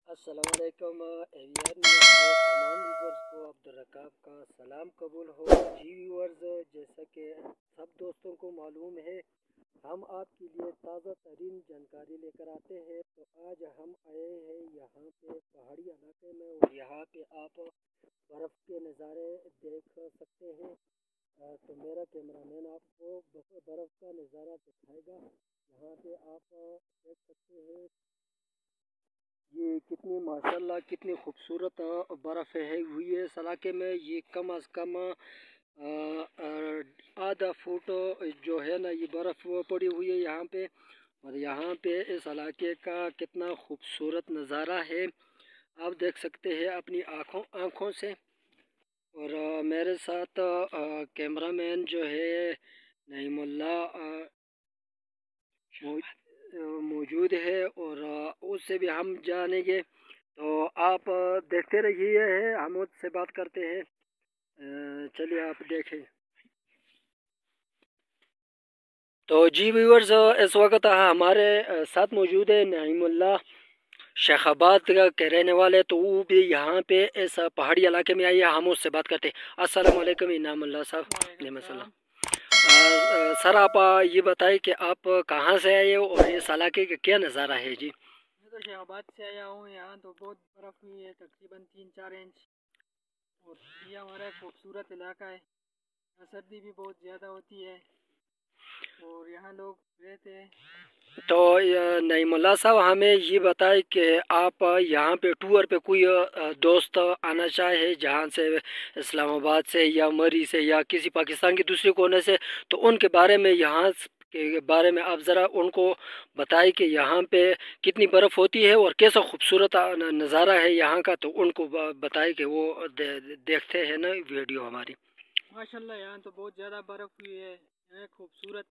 السلام علیکم ایویئر نیوز کے تمام ویورز کو عبدالرقاب کا سلام قبول ہو جی ویورز، جیسا کہ سب دوستوں کو معلوم ہے ہم آپ کے لیے تازہ ترین جانکاری لے کر آتے ہیں۔ تو آج ہم آئے ہیں یہاں پہ پہاڑی علاقے میں، اور یہاں پہ آپ برف کے نظارے دیکھ سکتے ہیں۔ تو میرا کیمرہ مین آپ کو برف کا نظارہ دکھائے گا۔ یہاں پہ آپ دیکھ سکتے ہیں یہ کتنی ماشاءاللہ کتنی خوبصورت برف ہے ہوئی ہے اس علاقے میں۔ یہ کم از کم آدھا فٹ جو ہے نا، یہ برف پڑی ہوئی ہے یہاں پہ، اور یہاں پہ اس علاقے کا کتنا خوبصورت نظارہ ہے آپ دیکھ سکتے ہیں اپنی آنکھوں سے۔ اور میرے ساتھ کیمرہ مین جو ہے نعیم اللہ موجود ہے، اور اس سے بھی ہم جانیں گے۔ تو آپ دیکھتے رہیے، ہم اس سے بات کرتے ہیں، چلیے آپ دیکھیں۔ تو جی ویورز، اس وقت ہمارے ساتھ موجود ہے نعیم اللہ، شیخ آباد کے رہنے والے، تو وہ بھی یہاں پہ اس پہاڑی علاقے میں آئیے، ہم اس سے بات کرتے ہیں۔ السلام علیکم نعیم اللہ صاحب۔ علیکم السلام سر، آپ یہ بتائیں کہ آپ کہاں سے آئے ہو اور اس علاقے کا کیا نظارہ ہے؟ جی میں تو شیخ آباد سے آیا ہوں، یہاں تو بہت برف ہوئی ہے، تقریباً 3-4 انچ، اور یہ ہمارا خوبصورت علاقہ ہے۔ یہاں سردی بھی بہت زیادہ ہوتی ہے اور یہاں لوگ رہتے ہیں۔ تو نعیم اللہ صاحب، ہمیں یہ بتائیں کہ آپ یہاں پہ ٹور پہ کوئی دوست آنا چاہے جہاں سے، اسلام آباد سے یا مری سے یا کسی پاکستان کے دوسرے کونے سے، تو ان کے بارے میں یہاں کے بارے میں آپ ذرا ان کو بتائیں کہ یہاں پہ کتنی برف ہوتی ہے اور کیسا خوبصورت نظارہ ہے یہاں کا، تو ان کو بتائیں کہ وہ دیکھتے ہیں نا ویڈیو ہماری۔ ماشاءاللہ یہاں تو بہت زیادہ برف ہوئی ہے، یہاں خوبصورت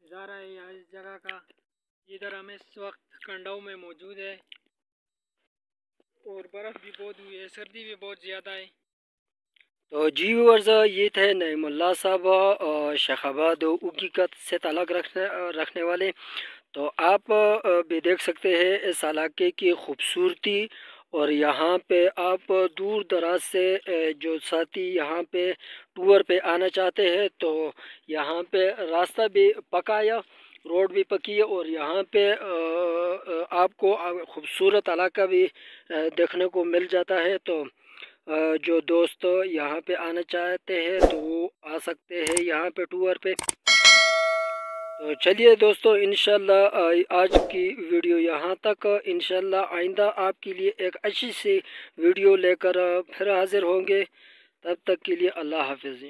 نظارہ ہے یہاں اس جگہ کا۔ ادھر ہم اس وقت کنڈاؤ میں موجود ہے، اور برف بھی بہت ہوئی ہے، سردی بھی بہت زیادہ ہے۔ تو جی ویورز، یہ تھے نعیم اللہ صاحب، شیخ آباد حقیقت سے تعلق رکھنے والے۔ تو آپ بھی دیکھ سکتے ہیں اس علاقے کی خوبصورتی، اور یہاں پہ آپ دور دراز سے جو ساتھی یہاں پہ ٹور پہ آنا چاہتے ہیں، تو یہاں پہ راستہ بھی پکا ہے، روڈ بھی پکی ہے، اور یہاں پہ آپ کو خوبصورت علاقہ بھی دیکھنے کو مل جاتا ہے۔ تو جو دوست یہاں پہ آنا چاہتے ہیں تو وہ آ سکتے ہیں یہاں پہ ٹور پہ۔ تو چلیے دوستو، انشاءاللہ آج کی ویڈیو یہاں تک۔ انشاءاللہ آئندہ آپ کے لیے ایک اچھی سی ویڈیو لے کر پھر حاضر ہوں گے، تب تک کے لیے اللہ حافظ۔